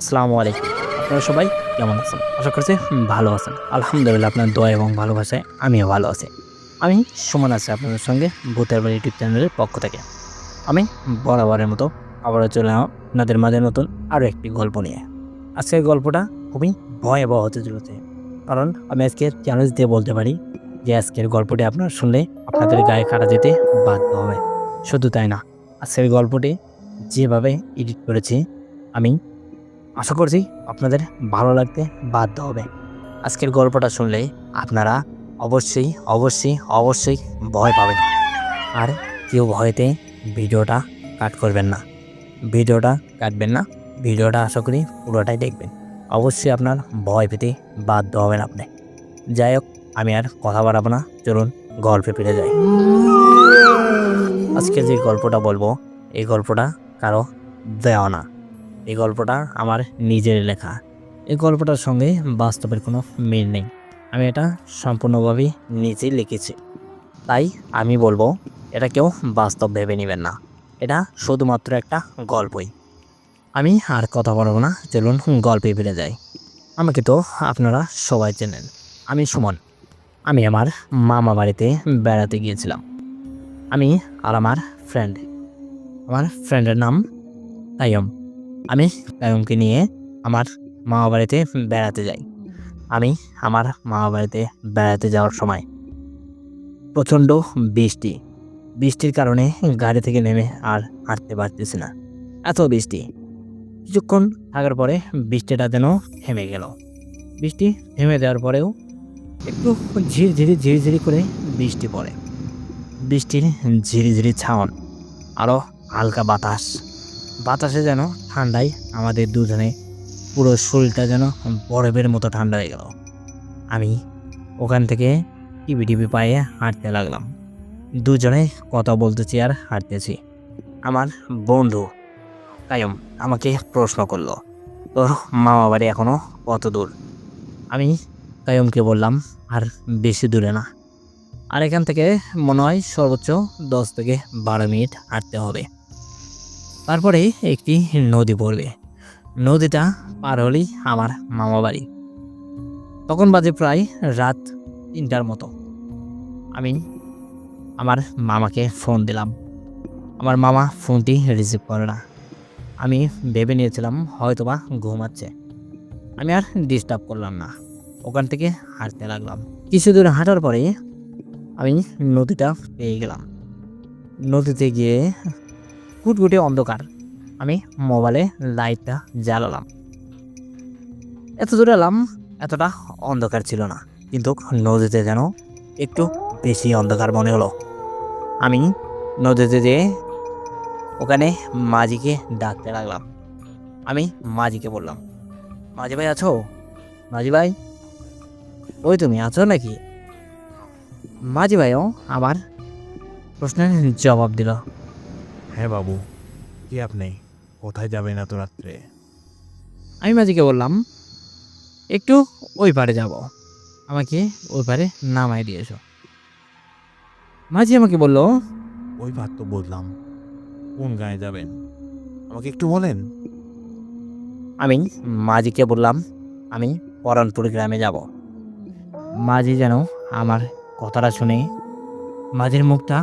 আসসালামু আলাইকুম। আপনারা সবাই কেমন আছেন? আশা করছি ভালো আছেন। আলহামদুলিল্লাহ আপনার দোয়া এবং ভালোবাসায় আমিও ভালো আছি। আমি সুমন আছি আপনাদের সঙ্গে ভূতের বাড়ি ইউটিউব চ্যানেলের পক্ষ থেকে। আমি বরাবরের মতো আবারও চলে এলাম আপনাদের মাঝে নতুন আরও একটি গল্প নিয়ে। আজকের গল্পটা খুবই ভয়াবহ হতে চলেছে। কারণ আমি আজকে চ্যালেঞ্জ দিয়ে বলতে পারি যে আজকের গল্পটি আপনারা শুনলে আপনাদের গায়ে কাটা যেতে বাধ্য হবে। শুধু তাই না, আজকের গল্পটি যেভাবে এডিট করেছি আমি আশা করছি আপনাদের ভালো লাগতে বাধ্য হবে। আজকের গল্পটা শুনলেই আপনারা অবশ্যই ভয় পাবেন। আর কেউ ভয়তে ভিডিওটা কাট করবেন না। ভিডিওটা কাটবেন না। ভিডিওটা আশা করি পুরোটাই দেখবেন। অবশ্যই আপনার ভয় পেতে বাধ্য হবেন আপনি। যাই হোক, আমি আর কথা বাড়াবো না, চলুন গল্পে ফিরে যাই। আজকে যে গল্পটা বলবো, এই গল্পটা কারো দেওয়া না। এই গল্পটা আমার নিজের লেখা। এই গল্পটার সঙ্গে বাস্তবের কোনো মিল নেই। আমি এটা সম্পূর্ণভাবেই নিজেই লিখেছি। তাই আমি বলবো এটা কেউ বাস্তব ভেবে নেবেন না। এটা শুধুমাত্র একটা গল্পই। আমি আর কথা বলবো না, চলুন গল্পে ফিরে যাই। আমাকে তো আপনারা সবাই চেনেন। আমি সুমন। আমি আমার মামা বাড়িতে বেড়াতে গিয়েছিলাম। আমি আর আমার ফ্রেন্ডের নাম তাইয়ম। আমি তাইয়মকে নিয়ে আমার মামা বাড়িতে বেড়াতে যাই। আমি আমার মামা বাড়িতে বেড়াতে যাওয়ার সময় প্রচণ্ড বৃষ্টি। বৃষ্টির কারণে গাড়ি থেকে নেমে আর হাঁটতে পারতেছি না। এত বৃষ্টি। কিছুক্ষণ থাকার পরে বৃষ্টিটা যেন থেমে গেল। বৃষ্টি থেমে দেওয়ার পরেও একটু ঝিরিঝিরি করে বৃষ্টি পড়ে। বৃষ্টির ঝিরিঝিরি ছাউন, আরও হালকা বাতাস। বাতাসে যেন ঠান্ডায় আমাদের দুজনে পুরো শরীরটা যেন বরফের মতো ঠান্ডা হয়ে গেল। আমি ওখান থেকে টিপি পায়ে হাঁটতে লাগলাম। দুজনে কথা বলতেছি আর হাঁটতেছি। আমার বন্ধু কায়ুম আমাকে প্রশ্ন করলো, তোর মামা বাড়ি এখনো কত দূর? আমি কায়ুমকে বললাম, আর বেশি দূরে না। আর এখান থেকে মনে হয় সর্বোচ্চ 10 থেকে 12 মিনিট হাঁটতে হবে। তারপরে একটি নদী পড়বে। নদীটা পার হলেই আমার মামা বাড়ি। তখন বাজে প্রায় রাত 3টার মতো। আমি আমার মামাকে ফোন দিলাম। আমার মামা ফোনটি রিসিভ করে না। আমি ভেবে নিয়েছিলাম হয়তোবা ঘুমাচ্ছে। আমি আর ডিস্টার্ব করলাম না। ওখান থেকে হাঁটতে লাগলাম। কিছু দূর হাঁটার পরে আমি নদীটা পেয়ে গেলাম। নদীতে গিয়ে কুটকুটে অন্ধকার। আমি মোবাইলে লাইটটা জ্বালালাম। এত দূরে এলাম, এতটা অন্ধকার ছিল না, কিন্তু নদীতে যেন একটু বেশি অন্ধকার মনে হলো। আমি নদীতে যেয়ে ওখানে মাঝিকে ডাকতে লাগলাম। আমি মাঝিকে বললাম, মাঝি ভাই আছো? মাঝি ভাই, ওই তুমি আছো নাকি? মাঝি ভাইও আমার প্রশ্নের জবাব দিল। হ্যাঁ বাবু, কে আপনি? কোথায় যাবেন এত রাত্রে? আমি মাঝিকে বললাম, একটু ওই পারে যাব, আমাকে ওই পারে নামাই দিয়ে এসো। মাঝি আমাকে বলল, ওই ভাত তো বললাম, কোন গায়ে যাবেন আমাকে একটু বলেন। আমি মাঝিকে বললাম, আমি পরানপুর গ্রামে যাব। মাঝি যেন আমার কথাটা শুনে মাঝির মুখটা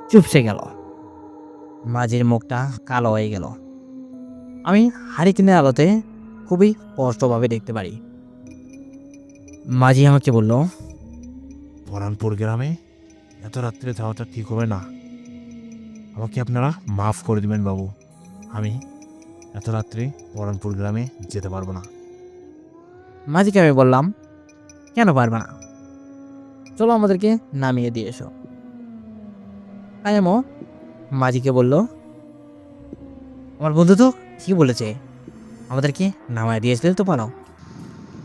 চুপসে গেল। মাঝির মুখটা কালো হয়ে গেল। আমি হারিকেনের আলোতে খুবই স্পষ্টভাবে দেখতে পারি। মাঝি আমাকে বলল, পরানপুর গ্রামে এত রাত্রে যাওয়াটা ঠিক হবে না। আমাকে আপনারা মাফ করে দিবেন বাবু। আমি এত রাত্রে পরানপুর গ্রামে যেতে পারবো না। মাঝিকে আমি বললাম, কেন পারবে না? চলো আমাদেরকে নামিয়ে দিয়ে এসো। তাই এমন মাঝিকে বলল, আমার বন্ধু তো কি বলেছে, আমাদেরকে নামায় দিয়েছিল তো পারো,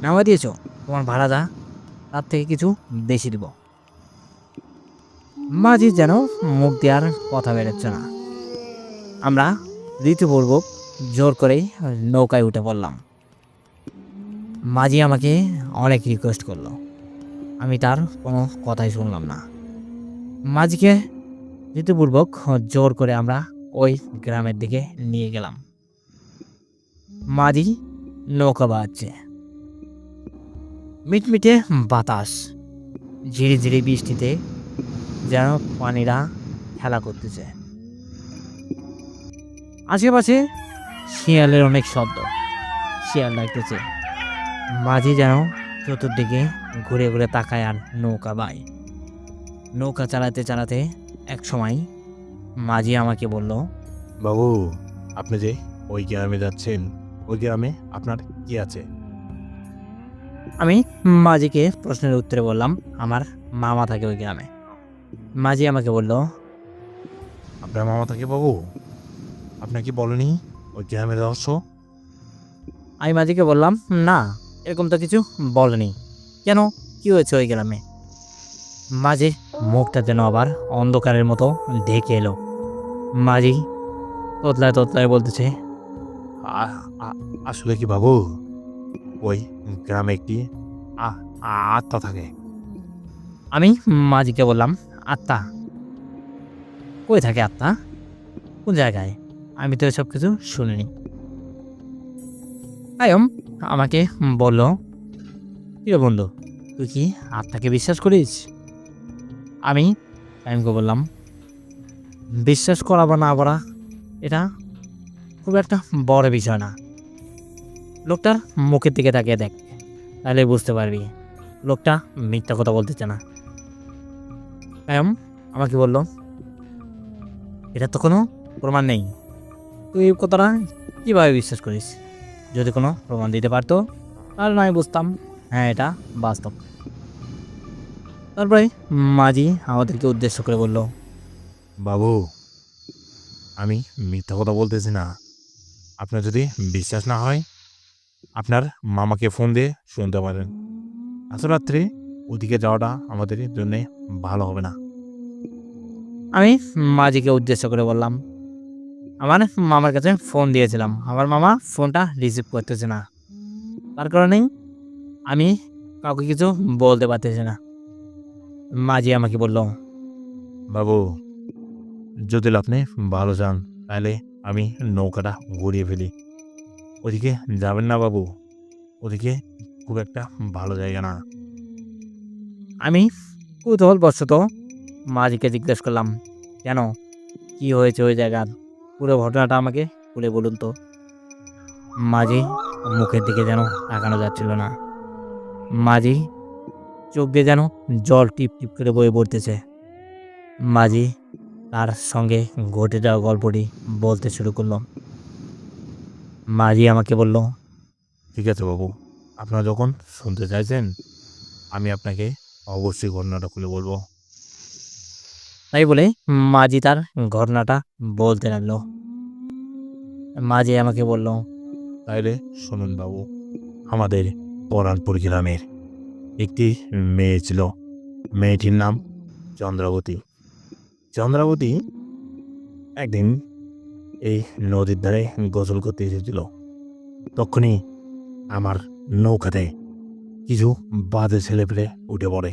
নামায় দিয়েছো, তোমার ভাড়া যা তার থেকে কিছু বেশি দিব। মাঝি যেন মুখ দেওয়ার কথা বেরোচ্ছে না। আমরা ঋতুপূর্বক জোর করেই নৌকায় উঠে পড়লাম। মাঝি আমাকে অনেক রিকোয়েস্ট করলো, আমি তার কোনো কথাই শুনলাম না। মাঝিকে ঋতুপূর্বক জোর করে আমরা ওই গ্রামের দিকে নিয়ে গেলাম। মাঝি নৌকা বাজছে, মিটমিটে বাতাস, ঝিরি ঝিরি বৃষ্টিতে যেন পানিরা খেলা করতেছে। আশেপাশে শিয়ালের অনেক শব্দ, শিয়াল ডাকতেছে। মাঝি যেন চতুর্দিকে ঘুরে ঘুরে তাকায় আর নৌকা বায়। নৌকা চালাতে চালাতে এক সময় মাঝি আমাকে বলল, বাবু, আপনি যে ওই গ্রামে যাচ্ছেন, ওই গ্রামে আপনার কি আছে? আমি মাঝিকে প্রশ্নের উত্তরে বললাম, আমার মামা থাকে ওই গ্রামে। মাঝি আমাকে বলল, আপনার মামা থাকে বাবু? আপনাকে বলেনি ওই গ্রামের রহস্য? আমি মাঝিকে বললাম, না, এরকম তো কিছু বলেনি। কেন, কি হয়েছে ওই গ্রামে? মাঝি মুখটা যেন আবার অন্ধকারের মতো ঢেকে এলো। মাঝি তোতলায় তোতলায় বলতেছে, আ- আ- আসলে কি বাবু, ওই গ্রামে একটি আত্মা থাকে। আমি মাঝিকে বললাম, আত্মা? কই থাকে আত্মা? কোন জায়গায়? আমি তো এসব কিছু শুনিনি। আয়ম আমাকে বলল, কিরে বন্ধু, তুই কি আত্মাকে বিশ্বাস করিস? আমি কাইমকে বললাম, বিশ্বাস করা বা না করা এটা খুব একটা বড় বিষয় না। লোকটার মুখের দিকে তাকিয়ে দেখ, তাহলে বুঝতে পারবি লোকটা মিথ্যা কথা বলতেছে না। কায়ম আমাকে বলল, এটা তো কোনো প্রমাণ নেই, তুই এই কথাটা কীভাবে বিশ্বাস করিস? যদি কোনো প্রমাণ দিতে পারতো তাহলে নয় বুঝতাম, হ্যাঁ এটা বাস্তব। তারপরে মাঝি আমাদেরকে উদ্দেশ্য করে বলল, বাবু, আমি মিথ্যা কথা বলতেছি না। আপনার যদি বিশ্বাস না হয়, আপনার মামাকে ফোন দিয়ে শুনতে পারেন। আজ রাত্রে ওদিকে যাওয়াটা আমাদের জন্য ভালো হবে না। আমি মাঝিকে উদ্দেশ্য করে বললাম, আমার মামার কাছে ফোন দিয়েছিলাম, আমার মামা ফোনটা রিসিভ করতেছে না, তার কারণেই আমি কাউকে কিছু বলতে পারতেছি না। মাঝি আমাকে বলল, বাবু, যদি আপনি ভালো চান তাহলে আমি নৌকাটা ঘুরিয়ে ফেলি। ওদিকে যাবেন না বাবু, ওদিকে খুব একটা ভালো জায়গা না। আমি কৌতূহলবশত মাঝিকে জিজ্ঞেস করলাম, কেন, কি হয়েছে ওই জায়গার? পুরো ঘটনাটা আমাকে খুলে বলুন তো। মাঝি মুখের দিকে যেন তাকানো যাচ্ছিল না। মাঝি চোখ দিয়ে যেন জল টিপ টিপ করে বয়ে পড়তেছে। মাঝি তার সঙ্গে ঘটে যাওয়া গল্পটি বলতে শুরু করলো। মাঝি আমাকে বলল, ঠিক আছে বাবু, আপনারা যখন শুনতে চাইছেন আমি আপনাকে অবশ্যই ঘটনাটা খুলে বলবো। তাই বলে মাঝি তার ঘটনাটা বলতে লাগলো। মাঝি আমাকে বলল, তাইলে শুনুন বাবু, আমাদের পরানপুর গ্রামের একটি মেয়ে ছিল। মেয়েটির নাম চন্দ্রাবতী। চন্দ্রাবতী একদিন এই নদীর ধারে গোসল করতে এসেছিল। তখনই আমার নৌকাতে কিছু বাজে ছেলেপেলে উঠে পড়ে।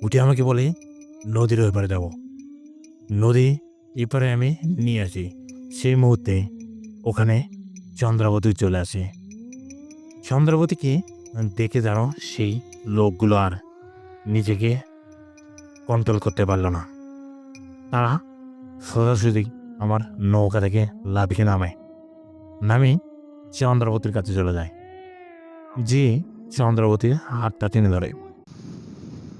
উঠে আমাকে বলে, নদীর ওই পারে যাব, নদী এপারে আমি নিয়ে আসি। সেই মুহূর্তে ওখানে চন্দ্রাবতী চলে আসে। চন্দ্রাবতীকে দেখে যেন সেই লোকগুলো আর নিজেকে কন্ট্রোল করতে পারলো না। তারা সোজাসুজি আমার নৌকা থেকে লাফিয়ে নামে চন্দ্রাবতীর কাছে চলে যায়। যে চন্দ্রাবতীর হাতটা টেনে ধরে।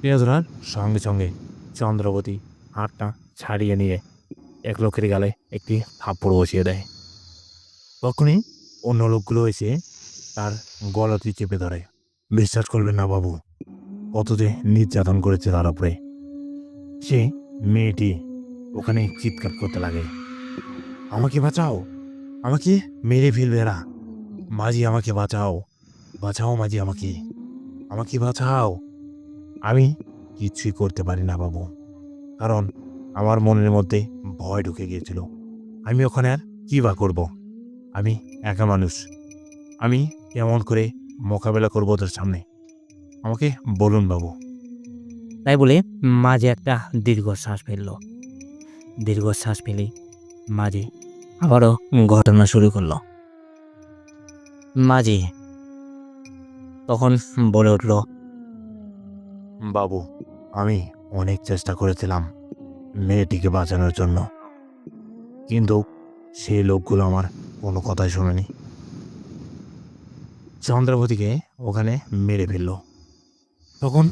টেনে ধরার সঙ্গে সঙ্গে চন্দ্রাবতী হাতটা ছাড়িয়ে নিয়ে এক লোকের গালে একটি থাপ্পড় বসিয়ে দেয়। তখনই অন্য লোকগুলো এসে তার গলাটি চেপে ধরে। বিশ্বাস করবেন না বাবু, কত যে নির্যাতন করেছে তার উপরে। সে মেয়েটি ওখানে চিৎকার করতে লাগে, আমাকে বাঁচাও, আমাকে মেরে ফেলবে এরা, মাঝি আমাকে বাঁচাও, বাঁচাও মাঝি, আমাকে আমাকে বাঁচাও। আমি কিছুই করতে পারি না বাবু, কারণ আমার মনের মধ্যে ভয় ঢুকে গিয়েছিল। আমি ওখানে আর কী বা করবো? আমি একা মানুষ, আমি কেমন করে মোকাবেলা করবো ওদের সামনে? আমাকে বলুন বাবু। তাই বলে মাঝি একটা দীর্ঘশ্বাস ফেললো। দীর্ঘশ্বাস ফেলে মাঝি আবারও ঘটনা শুরু করলো। মাঝি তখন বলে উঠল, বাবু, আমি অনেক চেষ্টা করেছিলাম মেয়েটিকে বাঁচানোর জন্য, কিন্তু সেই লোকগুলো আমার কোনো কথাই শোনেনি। চন্দ্রাবতীকে ওখানে মেরে ফেললো। তখন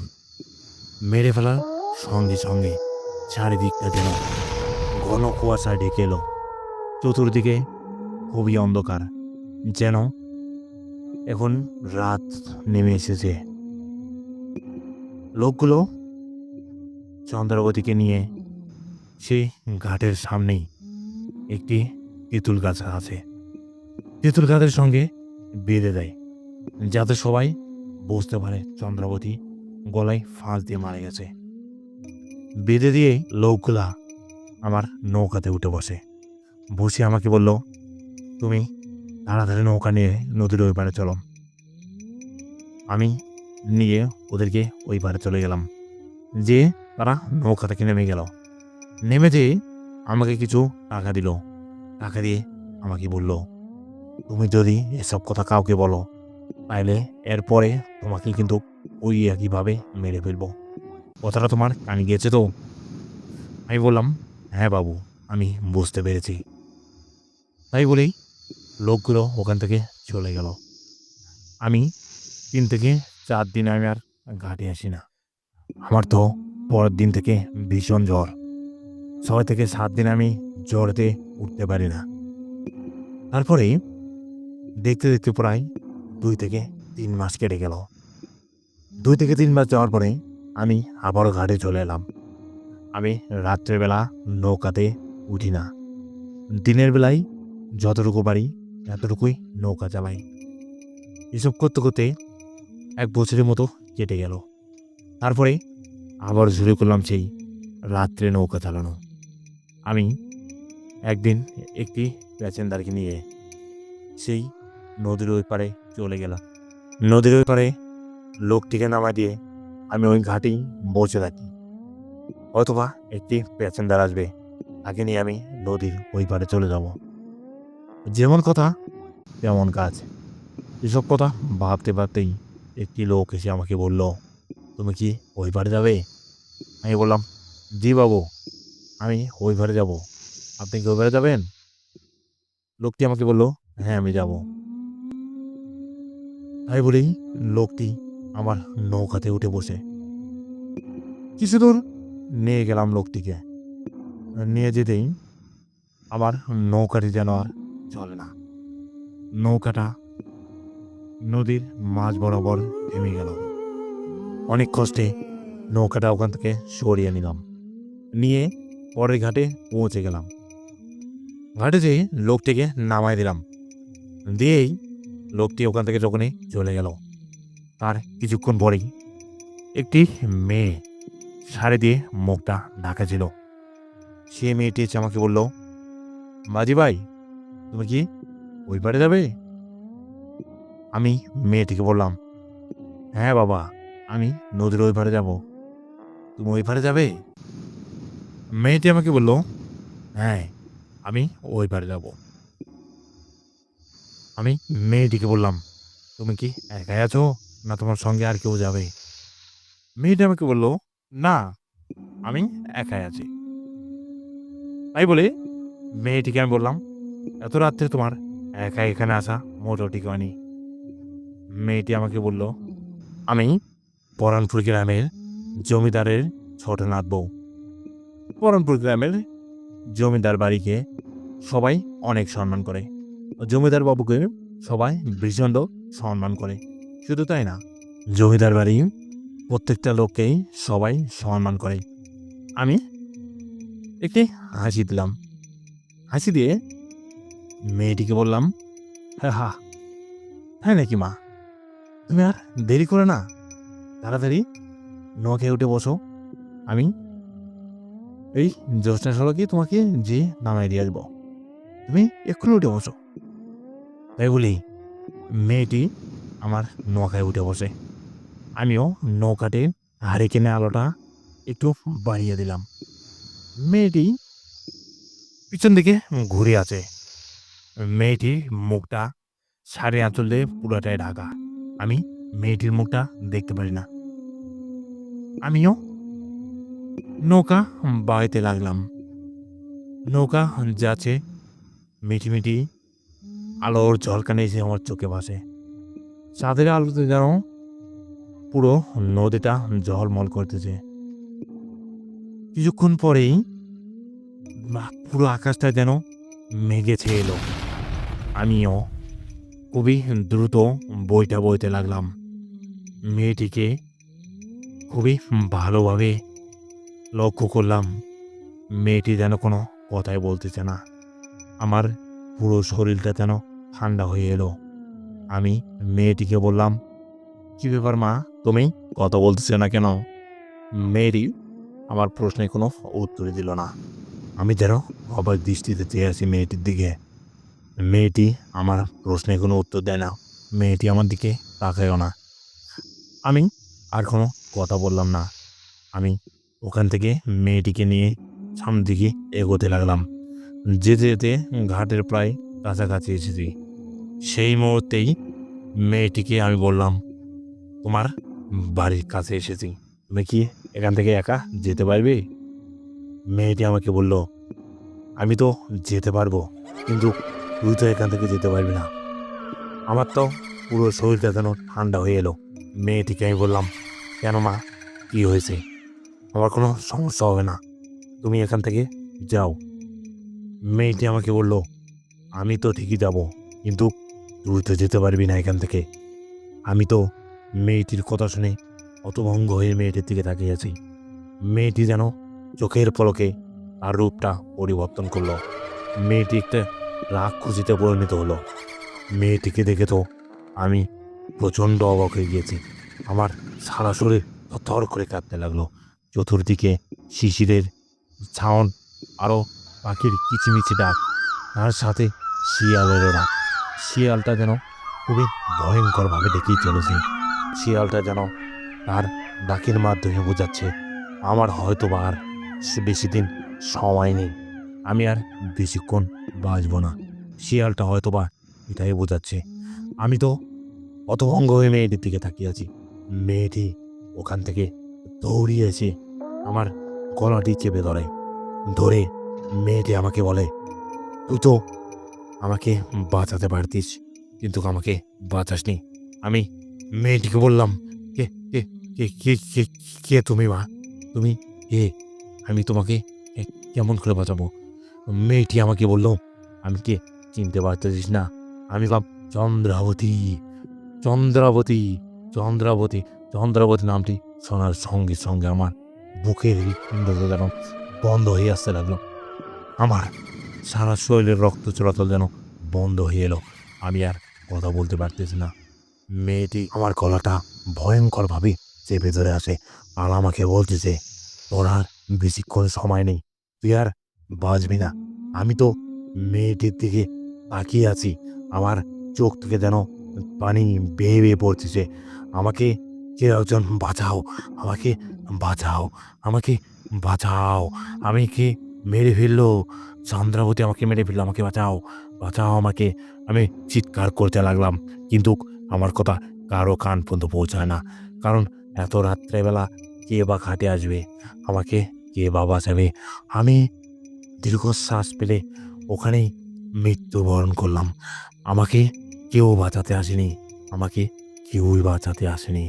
মেরে ফেলার সঙ্গে সঙ্গে চারিদিকটা যেন ঘন কুয়াশায় ঢেকে এলো। চতুর্দিকে খুবই অন্ধকার, যেন এখন রাত নেমে এসেছে। লোকগুলো চন্দ্রাবতীকে নিয়ে সেই ঘাটের সামনেই একটি তেঁতুল গাছ আছে, তেঁতুল গাছের সঙ্গে বেঁধে দেয়, যাতে সবাই বুঝতে পারে চন্দ্রাবতী গলায় ফাঁস দিয়ে মারা গেছে। বেঁধে দিয়ে লোকগুলা আমার নৌকাতে উঠে বসে আমাকে বলল, তুমি তাড়াতাড়ি নৌকা নিয়ে নদীর ওই পারে চলো। আমি নিয়ে ওদেরকে ওই পারে চলে গেলাম। যে তারা নৌকা থেকে নেমে গেল। নেমে যেয়ে আমাকে কিছু টাকা দিল। টাকা দিয়ে আমাকে বলল, তুমি যদি এসব কথা কাউকে বলো তাহলে এরপরে তোমাকে কিন্তু ওই একইভাবে মেরে ফেলবো। কথাটা তোমার কানে গিয়েছে তো? আমি বললাম, হ্যাঁ বাবু, আমি বুঝতে পেরেছি। তাই বলেই লোকগুলো ওখান থেকে চলে গেল। আমি 3 থেকে 4 দিন আমি আর ঘাটে আসি না। আমার তো পরের দিন থেকে ভীষণ জ্বর। 6 থেকে 7 দিন আমি জ্বরেতে উঠতে পারি না। তারপরে দেখতে দেখতে প্রায় 2 থেকে 3 মাস কেটে গেল। 2 থেকে 3 মাস যাওয়ার পরে আমি আবারও ঘাটে চলে এলাম। আমি রাত্রেবেলা নৌকাতে উঠি না। দিনের বেলায় যতটুকু পারি এতটুকুই নৌকা চালাই। এসব করতে করতে 1 বছরের মতো কেটে গেল। তারপরে আবার শুরু করলাম সেই রাত্রে নৌকা চালানো। আমি একদিন একটি প্যাসেঞ্জারকে নিয়ে সেই নদীর ওই পারে চলে গেলাম। নদীর ওই পারে লোকটিকে নামায় দিয়ে আমি ওই ঘাটেই বসে থাকি। অথবা একটি প্যাসেঞ্জার আসবে, তাকে নিয়ে আমি নদীর ওই পারে চলে যাব। যেমন কথা তেমন কাজ। এসব কথা ভাবতে ভাবতেই একটি লোক এসে আমাকে বলল, তুমি কি ওই পারে যাবে? আমি বললাম, জি বাবু, আমি ওই পারে যাব। আপনি কি ওই পারে যাবেন? লোকটি আমাকে বলল, হ্যাঁ আমি যাব। তাই বলেই লোকটি আমার নৌকাতে উঠে বসে কিছু দূর নিয়ে গেলাম। লোকটিকে নিয়ে যেতেই আমার নৌকাটি যেন আর চলে না। নৌকাটা নদীর মাঝ বরাবর থেমে গেল। অনেক কষ্টে নৌকাটা ওখান থেকে সরিয়ে নিলাম, নিয়ে পরের ঘাটে পৌঁছে গেলাম। ঘাটে যেয়ে লোকটিকে নামায় দিলাম। দিয়েই লোকটি ওখান থেকে যখনই চলে গেল, তার কিছুক্ষণ পরেই একটি মেয়ে শাড়ি দিয়ে মুখটা ঢাকা ছিল। সে মেয়েটি এসে আমাকে বলল, মাঝি ভাই, তুমি কি ওই পারে যাবে? আমি মেয়েটিকে বললাম, হ্যাঁ বাবা, আমি নদীর ওই পারে যাব। তুমি ওই পারে যাবে? মেয়েটি আমাকে বলল, হ্যাঁ আমি ওই পারে যাব। আমি মেয়েটিকে বললাম, তুমি কি একাই আছো না তোমার সঙ্গে আর কেউ যাবে? মেয়েটি আমাকে বলল, না আমি একাই আছি। তাই বলে মেয়েটিকে আমি বললাম, এত রাত্রে তোমার একা এখানে আসা মোটেও ঠিক হয়নি। মেয়েটি আমাকে বলল, আমি পরানপুর গ্রামের জমিদারের ছোট নাত বউ। পরানপুর গ্রামের জমিদার বাড়িকে সবাই অনেক সম্মান করে। জমিদার বাবুকে সবাই ভীষণ সম্মান করে। শুধু তাই না, জমিদার বাড়ি প্রত্যেকটা লোককেই সবাই সম্মান করে। আমি একটি হাসি দিলাম। হাসি দিয়ে মেয়েটিকে বললাম, হ্যাঁ হ্যাঁ হ্যাঁ নাকি মা, তুমি আর দেরি করে না, তাড়াতাড়ি নৌকায় উঠে বসো। আমি এই জ্যোৎস্না সড়কে তোমাকে যে নামাই দিয়ে আসবো, তুমি এক্ষুনি উঠে বসো। তাই বলি মেয়েটি আমার নৌকায় উঠে বসে। আমিও নৌকাতে হারিকেনের আলোটা একটু বাড়িয়ে দিলাম। মেয়েটি পিছন দিকে ঘুরে আছে। মেয়েটির মুখটা শাড়ি আঁচল দিয়ে পুরোটাই ঢাকা। আমি মেয়েটির মুখটা দেখতে পারি না। আমিও নৌকা বাইতে লাগলাম। নৌকা যাচ্ছে, মিটিমিটি আলোর ঝলকানি এসে আমার চোখে ভাসে। চাঁদের আলোতে যেন পুরো নদীটা ঝলমল করতেছে। কিছুক্ষণ পরেই পুরো আকাশটা যেন মেঘে ছেয়ে এলো। আমিও খুবই দ্রুত বইটা বইতে লাগলাম। মেয়েটিকে খুবই ভালোভাবে লক্ষ্য করলাম। মেয়েটি যেন কোনো কথাই বলতেছে না। আমার পুরো শরীরটা যেন ঠান্ডা হয়ে এলো। আমি মেয়েটিকে বললাম, কি ব্যাপার মা, তুমি কথা বলতেছে না কেন? মেয়েটি আমার প্রশ্নে কোনো উত্তরই দিল না। আমি যেন অবাক দৃষ্টিতে চেয়ে আছি মেয়েটির দিকে। মেয়েটি আমার প্রশ্নে কোনো উত্তর দেয় না। মেয়েটি আমার দিকে তাকায়ও না। আমি আর কোনো কথা বললাম না। আমি ওখান থেকে মেয়েটিকে নিয়ে সামনের দিকে এগোতে লাগলাম। যেতে যেতে ঘাটের প্রায় কাছাকাছি এসেছি। সেই মুহূর্তেই মেয়েটিকে আমি বললাম, তোমার বাড়ির কাছে এসেছি, তুমি কি এখান থেকে একা যেতে পারবে? মেয়েটি আমাকে বলল, আমি তো যেতে পারবো, কিন্তু তুই তো এখান থেকে যেতে পারবি না। আমার তো পুরো শরীরটা যেন ঠান্ডা হয়ে এলো। মেয়েটিকে আমি বললাম, কেন মা, কি হয়েছে? আমার কোনো সমস্যা হবে না, তুমি এখান থেকে যাও। মেয়েটি আমাকে বলল, আমি তো ঠিকই যাব, কিন্তু তুই তো যেতে পারবি না এখান থেকে। আমি তো মেয়েটির কথা শুনে হতভম্ব হয়ে মেয়েটির দিকে তাকিয়ে আছি। মেয়েটি যেন চোখের পলকে তার রূপটা পরিবর্তন করলো। মেয়েটি একটা রাক্ষসীতে পরিণত হলো। মেয়েটিকে দেখে তো আমি প্রচণ্ড অবাক হয়ে গিয়েছি। আমার সারা শরীর থর করে কাঁপতে লাগলো। চতুর্দিকে শিশিরের ছাউন, আরও পাখির কিচিমিচি ডাক, তার সাথে শিয়ালেরও ডাক। শিয়ালটা যেন খুবই ভয়ঙ্করভাবে ডেকেই চলেছে। শিয়ালটা যেন তার ডাকের মাধ্যমে বোঝাচ্ছে, আমার হয়তো বা আর বেশি দিন সময় নেই, আমি আর বেশিক্ষণ বাঁচব না। শিয়ালটা হয়তো বা এটাই বোঝাচ্ছে। আমি তো হতভম্ব হয়ে মেয়েটির দিকে তাকিয়ে আছি। মেয়েটি ওখান থেকে দৌড়িয়ে এসে আমার গলাটি চেপে ধরে মেয়েটি আমাকে বলে, তুই তো আমাকে বাঁচাতে পারতিস, কিন্তু আমাকে বাঁচাসনি। আমি মেয়েটিকে বললাম, কে কে কে কে কে কে তুমি মা, তুমি কে? আমি তোমাকে কেমন করে বাঁচাবো? মেয়েটি আমাকে বলল, আমি কে চিনতে পারতেছিস না? আমি বাপ চন্দ্রাবতী। চন্দ্রাবতী চন্দ্রাবতী চন্দ্রাবতী নামটি শোনার সঙ্গে সঙ্গে আমার বুকের হৃৎপিণ্ডটা যেন বন্ধ হয়ে আসতে লাগলো। আমার সারা শরীরের রক্ত চলাচল যেন বন্ধ হয়ে এলো। আমি আর কথা বলতে পারতেছি না। মেয়েটি আমার গলাটা ভয়ঙ্করভাবে চেপে ধরে আসে আর আমাকে বলতেছে, তোর আর বেশিক্ষণ সময় নেই, তুই আর বাঁচবি না। আমি তো মেয়েটির দিকে তাকিয়ে আছি। আমার চোখ থেকে যেন পানি বেয়ে বেয়ে পড়তেছে। আমাকে কেউ একজন বাঁচাও, আমাকে বাঁচাও, আমাকে বাঁচাও। আমি কি মেরে ফেললো? চন্দ্রাবতী আমাকে মেরে ফেললো, আমাকে বাঁচাও, বাঁচাও আমাকে। আমি চিৎকার করতে লাগলাম, কিন্তু আমার কথা কারো কান পর্যন্ত পৌঁছায় না। কারণ এত রাত্রেবেলা কে বা ঘাটে আসবে, আমাকে কে বা বাঁচাবে? আমি দীর্ঘশ্বাস ফেলে ওখানেই মৃত্যুবরণ করলাম। আমাকে কেউ বাঁচাতে আসেনি, আমাকে কেউই বাঁচাতে আসেনি।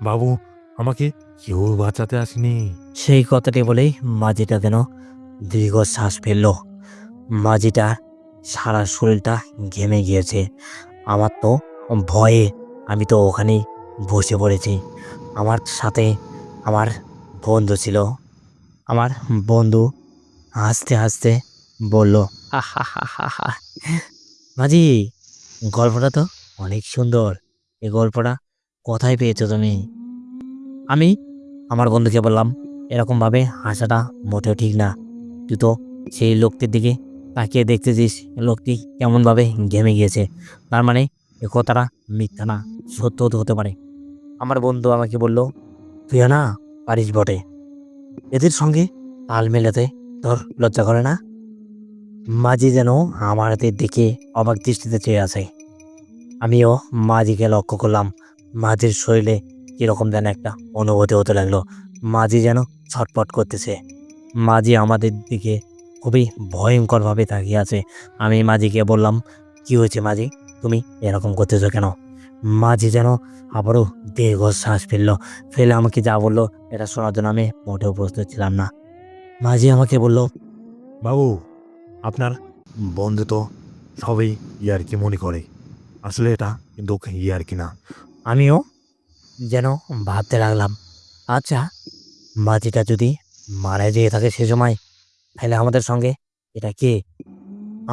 বাবু, আমাকে কেউ বাঁচাতে আসেনি। সেই কথাটি বলেই মাঝিটা যেন দীর্ঘ শ্বাস ফেলল। মাঝিটা সারা শরীরটা ঘেমে গিয়েছে। আমার তো ভয়ে আমি তো ওখানেই বসে পড়েছি। আমার সাথে আমার বন্ধু ছিল। আমার বন্ধু হাসতে হাসতে বলল, হা হা হা হা হা, মাঝি, গল্পটা তো অনেক সুন্দর। এই গল্পটা কোথায় পেয়েছো তুমি? আমি আমার বন্ধুকে বললাম, এরকমভাবে হাসাটা মোটেও ঠিক না। তুই তো সেই লোকটির দিকে তাকিয়ে দেখতেছিস, লোকটি কেমনভাবে ঘেমে গিয়েছে। তার মানে এ কথাটা মিথ্যা না, সত্য তো হতে পারে। আমার বন্ধু আমাকে বলল, তুইও না পারিস বটে, এদের সঙ্গে তাল মেলাতে তোর লজ্জা করে না? মাঝি যেন আমার দিকে অবাক দৃষ্টিতে চেয়ে আছে। আমিও মাঝিকে লক্ষ্য করলাম। মাঝির শরীরে কিরকম যেন একটা অনুভূতি হতে লাগলো। মাঝি যেন ছটফট করতেছে। মাঝি আমাদের দিকে খুবই ভয়ঙ্করভাবে তাকিয়ে আছে। আমি মাঝিকে বললাম, কি হয়েছে মাঝি, তুমি এরকম করতেছো কেন? মাঝি যেন আবারও দীর্ঘশ্বাস ফেলে আমাকে যা বললো এটা শোনার জন্য আমি মোটেও প্রস্তুত ছিলাম না। মাঝি আমাকে বলল, বাবু, আপনার বন্ধু তো সবই ইয়ার্কি মনে করে, আসলে এটা কিন্তু ইয়ার্কি না। আমিও যেন ভাবতে লাগলাম, আচ্ছা মাঝিটা যদি মারা যেয়ে থাকে সে সময়, তাহলে আমাদের সঙ্গে এটা কে?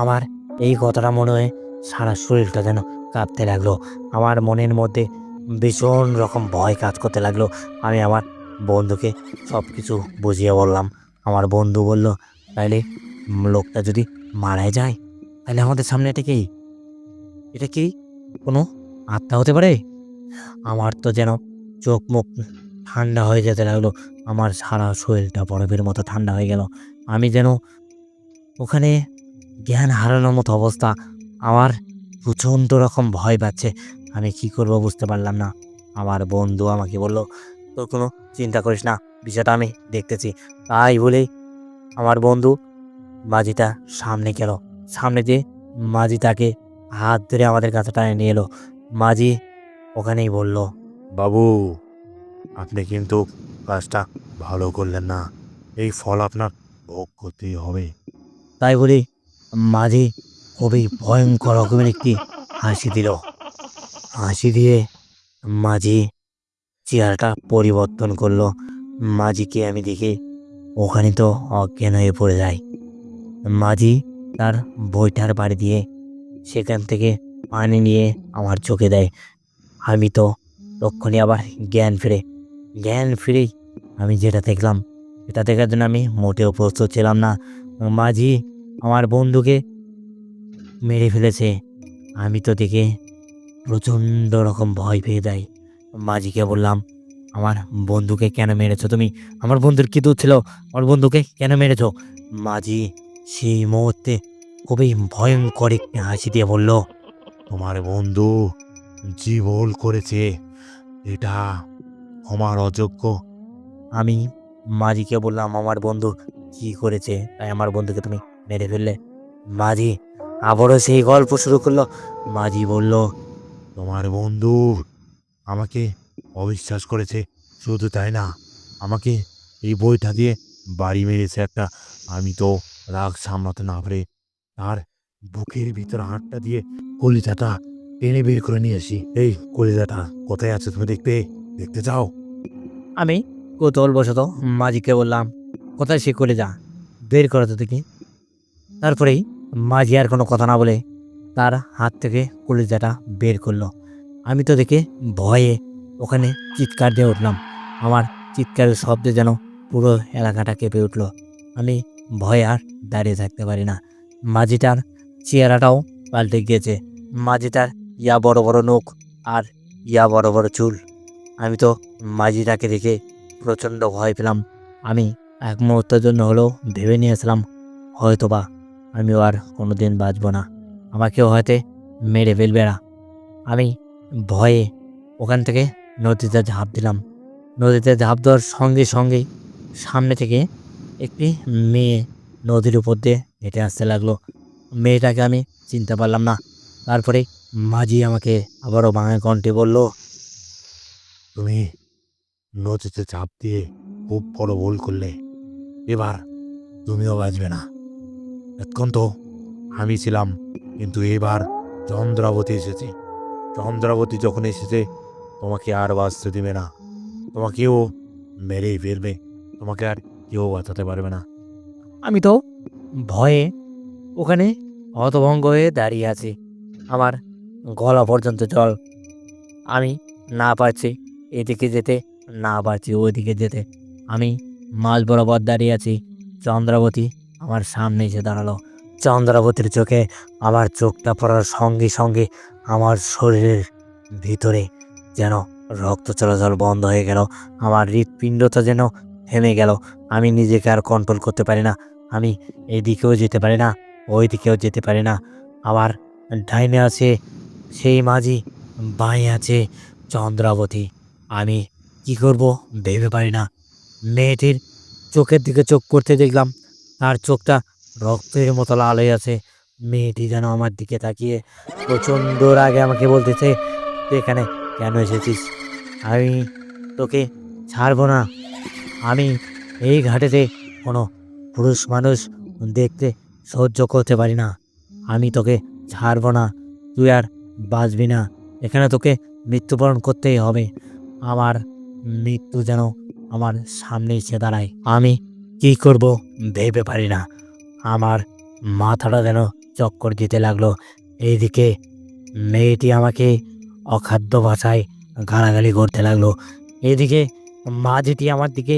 আমার এই কথাটা মনে হয়ে সারা শরীরটা যেন কাঁপতে লাগলো। আমার মনের মধ্যে ভীষণ রকম ভয় কাজ করতে লাগলো। আমি আমার বন্ধুকে সব কিছু বুঝিয়ে বললাম। আমার বন্ধু বলল, তাইলে লোকটা যদি মারাই যায়, তাহলে আমাদের সামনে এটা কি কোনো আত্মা হতে পারে? আমার তো যেন চোখ মুখ ঠান্ডা হয়ে যেতে লাগলো। আমার সারা শরীরটা বরফের মতো ঠান্ডা হয়ে গেল। আমি যেন ওখানে জ্ঞান হারানোর মতো অবস্থা। আমার প্রচণ্ড রকম ভয় পাচ্ছে। আমি কি করব বুঝতে পারলাম না। আমার বন্ধু আমাকে বলল, তোর কোনো চিন্তা করিস না, বিষয়টা আমি দেখতেছি। তাই বলেই আমার বন্ধু মাঝিটা সামনে গেল। সামনে যেয়ে মাঝি তাকে হাত ধরে আমাদের কাছে টানে নিয়ে এলো। মাঝি ওখানেই বলল, বাবু, আপনি কিন্তু কাজটা ভালো করলেন না, এই ফল আপনার ভোগ করতেই হবে। তাই বলি মাঝি খুবই ভয়ঙ্কর রকমের একটি হাসি দিল। হাসি দিয়ে মাঝি চেহারাটা পরিবর্তন করলো। মাঝিকে আমি দেখে ওখানে তো অজ্ঞান হয়ে পড়ে যায়। মাঝি তার বইটার বাড়ি দিয়ে সেখান থেকে পানি নিয়ে আমার চোখে দেয়। আমি তো তক্ষুনি আবার জ্ঞান ফিরেই আমি যেটা দেখলাম এটা দেখার জন্য আমি মোটেও প্রস্তুত ছিলাম না। মাঝি আমার বন্ধুকে মেরে ফেলেছে। আমি তো দেখে প্রচণ্ড রকম ভয় পেয়ে যাই। মাঝিকে বললাম, আমার বন্ধুকে কেন মেরেছো তুমি? আমার বন্ধুর কি দোষ ছিল? আমার বন্ধুকে কেন মেরেছো? মাঝি সেই মুহূর্তে খুবই ভয়ঙ্কর একটি হাসি দিয়ে বলল, তোমার বন্ধু যে ভুল করেছে এটা আমার অযোগ্য। আমি মাঝিকে বললাম, আমার বন্ধু কি করেছে তাই আমার বন্ধুকে তুমি মেরে ফেললে? মাঝি আবারও সেই গল্প শুরু করলো। মাঝি বলল, তোমার বন্ধু আমাকে অবিশ্বাস করেছে, শুধু তাই না, আমাকে এই বইটা দিয়ে বাড়ি মেরেছে একটা। আমি তো রাগ সামলাতে না পারে তার বুকের ভিতর হাতটা দিয়ে কলিজাটা টেনে বের করে নিয়ে আসি। এই কলিজাটা কোথায় আছে, তুমি দেখতে চাও? আমি কৌতূহলবশত মাঝিকে বললাম, কোথায় সে কলেজা, বের করো তো দেখি। তারপরেই মাঝি আর কোনো কথা না বলে তার হাত থেকে কলিজাটা বের করলো। আমি তো দেখে ভয়ে ওখানে চিৎকার দিয়ে উঠলাম। আমার চিৎকারের শব্দে যেন পুরো এলাকাটা কেঁপে উঠলো। আমি ভয়ে আর দাঁড়িয়ে থাকতে পারি না। মাঝিটার চেহারাটাও পাল্টে গিয়েছে। মাঝিটার ইয়া বড় বড় নখ আর ইয়া বড় বড় চুল। আমি তো মাঝিটাকে দেখে প্রচণ্ড ভয় পেলাম। আমি এক মুহূর্তের জন্য হলেও ভেবে নিয়েছিলাম হয়তোবা আমিও আর কোনোদিন বাঁচব না, আমাকেও হয়তো মেরে ফেলবে না। আমি ভয়ে ওখান থেকে নদীতে ঝাঁপ দিলাম। নদীতে ঝাঁপ দেওয়ার সঙ্গে সঙ্গেই সামনে থেকে একটি মেয়ে নদীর উপর দিয়ে হেঁটে আসতে লাগলো। মেয়েটাকে আমি চিনতে পারলাম না। তারপরে মাঝি আমাকে আবারও ভাঙা কণ্ঠে বলল, তুমি নদীতে চাপ দিয়ে খুব বড় ভুল করলে, এবার তুমিও বাঁচবে না। এতক্ষণ তো আমি ছিলাম, কিন্তু এবার চন্দ্রাবতী এসেছে। চন্দ্রাবতী যখন এসেছে তোমাকে আর বাঁচতে দিবে না, তোমাকেও মেরেই ফেলবে, তোমাকে আর কেউ বাঁচাতে পারবে না। আমি তো ভয়ে ওখানে হতভম্ব হয়ে দাঁড়িয়ে আছি। আমার গলা পর্যন্ত জল। আমি না পারছি এদিকে যেতে, না পারছি ওইদিকে যেতে। আমি মাঝ বরাবর দাঁড়িয়ে আছি। চন্দ্রাবতী আমার সামনে এসে দাঁড়ালো। চন্দ্রাবতীর চোখে আমার চোখটা পড়ার সঙ্গে সঙ্গে আমার শরীরের ভিতরে যেন রক্ত চলাচল বন্ধ হয়ে গেল। আমার হৃৎপিণ্ডটা যেন থেমে গেল। আমি নিজেকে আর কন্ট্রোল করতে পারি না। আমি এদিকেও যেতে পারি না, ওইদিকেও যেতে পারি না। আমার ডাইনে আছে সেই মাঝি বাঁয়ে আছে চন্দ্রাবতী। আমি কি করব ভেবে পারি না। মেয়েটির চোখের দিকে চোখ করতে দেখলাম, তার চোখটা রক্তের মতো লাল হয়ে আছে। মেয়েটি যেন আমার দিকে তাকিয়ে প্রচণ্ড রাগে আমাকে বলতেছে, তুই এখানে কেন এসেছিস? আমি তোকে ছাড়বো না। আমি এই ঘাটেতে কোনো পুরুষ মানুষ দেখতে সহ্য করতে পারি না। আমি তোকে ছাড়বো না, তুই আর বাঁচবি না। এখানে তোকে মৃত্যুবরণ করতেই হবে। আমার মৃত্যু যেন আমার সামনে এসে দাঁড়ায়। আমি কি করব ভেবে পারি না। আমার মাথাটা যেন চক্কর দিতে লাগলো। এইদিকে মেয়েটি আমাকে অখাদ্য ভাষায় গালাগালি করতে লাগলো। এদিকে মাঝিটি আমার দিকে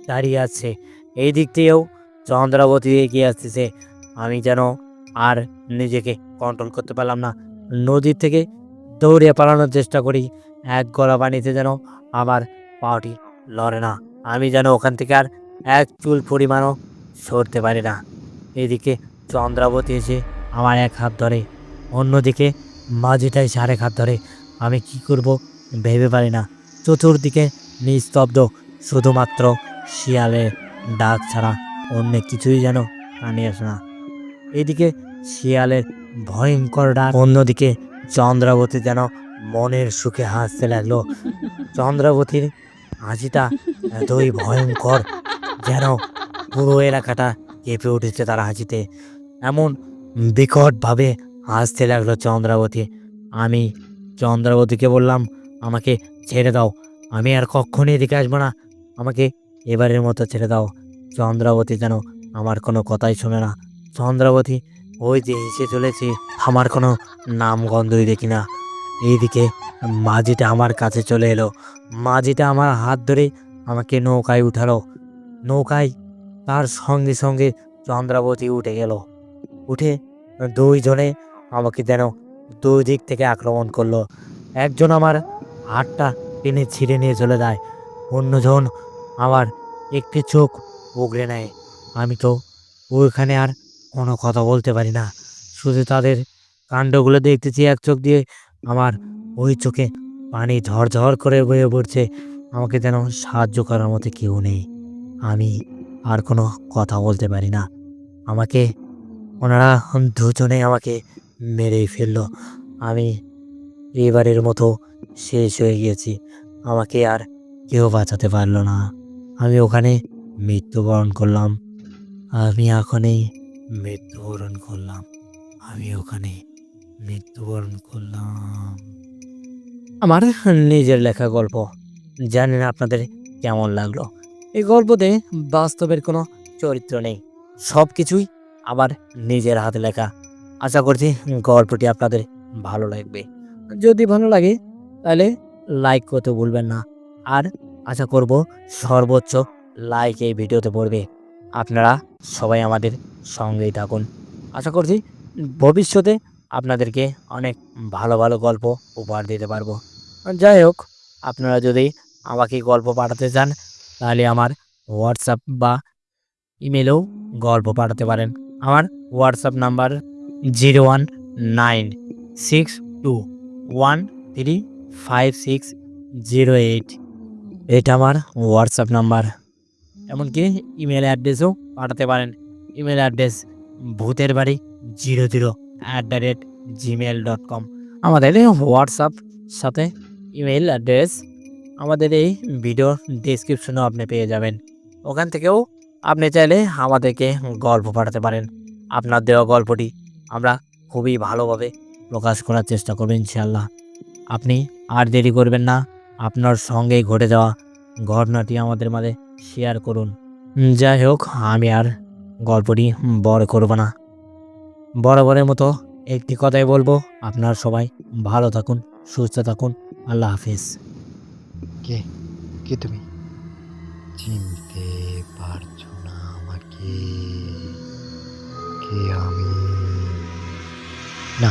দাঁড়িয়ে আছে। এই দিক থেকেও চন্দ্রাবতী এগিয়ে আসতেছে। আমি যেন আর নিজেকে কন্ট্রোল করতে পারলাম না। নদীর থেকে দৌড়ে পালানোর চেষ্টা করি। এক গলা পানিতে যেন আমার পাটি লড়ে না। আমি যেন ওখান থেকে আর এক চুল পরিমাণও সরতে পারি না। এদিকে চন্দ্রাবতী এসে আমার এক হাত ধরে, অন্যদিকে মাঝিটা এসে আরেক হাত ধরে। আমি কি করব ভেবে পারি না। চতুর্দিকে নিস্তব্ধ, শুধুমাত্র শিয়ালের ডাক ছাড়া অন্য কিছুই যেন কানে আসে না। এদিকে শিয়ালের ভয়ঙ্কর ডাক, অন্যদিকে চন্দ্রাবতী যেন মনের সুখে হাসতে লাগলো। চন্দ্রাবতীর হাসিটা এতই ভয়ঙ্কর যেন পুরো এলাকাটা কেঁপে উঠেছে তার হাসিতে। এমন বিকটভাবে হাসতে লাগলো চন্দ্রাবতী। আমি চন্দ্রাবতীকে বললাম, আমাকে ছেড়ে দাও, আমি আর কখনই এদিকে আসবো না, আমাকে এবারের মতো ছেড়ে দাও। চন্দ্রাবতী যেন আমার কোনো কথাই শোনে না। চন্দ্রাবতী ওই যে হেসে চলেছে, আমার কোনো নাম গন্ধই দেখি না। এইদিকে মাঝিটা আমার কাছে চলে এলো। মাঝিটা আমার হাত ধরে আমাকে নৌকায় উঠালো। নৌকায় তার সঙ্গে সঙ্গে চন্দ্রাবতী উঠে গেল। উঠে দুইজনে আমাকে যেন দুই দিক থেকে আক্রমণ করলো। একজন আমার হাতটা টেনে ছিঁড়ে নিয়ে চলে যায়, অন্যজন আমার একটি চোখ উগড়ে নেয়। আমি তো ওইখানে আর কোনো কথা বলতে পারি না, শুধু তাদের কাণ্ডগুলো দেখতেছি এক চোখ দিয়ে। আমার ওই চোখে পানি ঝরঝর করে বয়ে পড়ছে। আমাকে যেন সাহায্য করার মতো কেউ নেই। আমি আর কোনো কথা বলতে পারি না। আমাকে ওনারা দুজনে আমাকে মেরেই ফেললো। আমি এবারের মতো শেষ হয়ে গিয়েছি। আমাকে আর কেউ বাঁচাতে পারলো না। আমি ওখানে মৃত্যুবরণ করলাম। আমি এখনই মৃত্যুবরণ করলাম। আমি ওখানে মৃত্যুবরণ করলাম। আমার নিজের লেখা গল্প। জানি না আপনাদের কেমন লাগলো। এই গল্পতে বাস্তবের কোনো চরিত্র নেই, সব কিছুই আমার নিজের হাতে লেখা। আশা করছি গল্পটি আপনাদের ভালো লাগবে। যদি ভালো লাগে তাহলে লাইক করতে ভুলবেন না। আর আশা করব সর্বোচ্চ লাইক এই ভিডিওতে পড়বে। আপনারা সবাই আমাদের সঙ্গেই থাকুন। আশা করছি ভবিষ্যতে আপনাদেরকে অনেক ভালো ভালো গল্প উপহার দিতে পারবো। যাই হোক, আপনারা যদি আমাকে গল্প পাঠাতে চান তাহলে আমার হোয়াটসঅ্যাপ বা ইমেলেও গল্প পাঠাতে পারেন। আমার হোয়াটসঅ্যাপ নাম্বার 01962135608। এটা আমার হোয়াটসঅ্যাপ নাম্বার। এমনকি ইমেল অ্যাড্রেসও পাঠাতে পারেন। ইমেল অ্যাড্রেস bhuterbaড়ি00@gmail.com। আমাদের এই হোয়াটসঅ্যাপ সাথে ইমেল অ্যাড্রেস আমাদের এই ভিডিও ডেসক্রিপশনেও আপনি পেয়ে যাবেন। ওখান থেকেও আপনি চাইলে আমাদেরকে গল্প পাঠাতে পারেন। আপনার দেওয়া গল্পটি আমরা খুবই ভালোভাবে প্রকাশ করার চেষ্টা করব ইনশাআল্লাহ। আপনি আর দেরি করবেন না, আপনার সঙ্গেই ঘটে যাওয়া ঘটনাটি আমাদের মাঝে শেয়ার করুন। যাই হোক, আমি আর গল্পটি বড় করব না। বরাবরের মতো একটি কথাই বলবো, আপনার সবাই ভালো থাকুন, সুস্থ থাকুন। আল্লাহ হাফিজ। কে কে তুমি? চিনতে পারছো না আমাকে? কে আমি? না,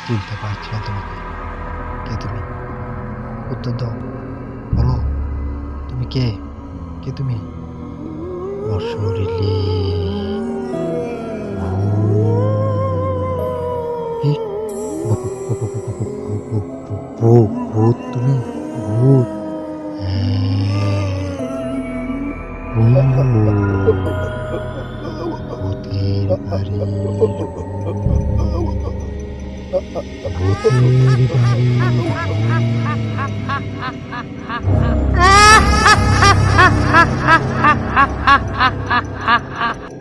চিনতে পারছি না তোমাকে। কে তুমি? উত্তর দাও, বলো তুমি কে? কে তুমি? অশরীরী ভূত। ভূত তুমি, ভূত। ভূতের বাড়ি, ভূতের বাড়ি।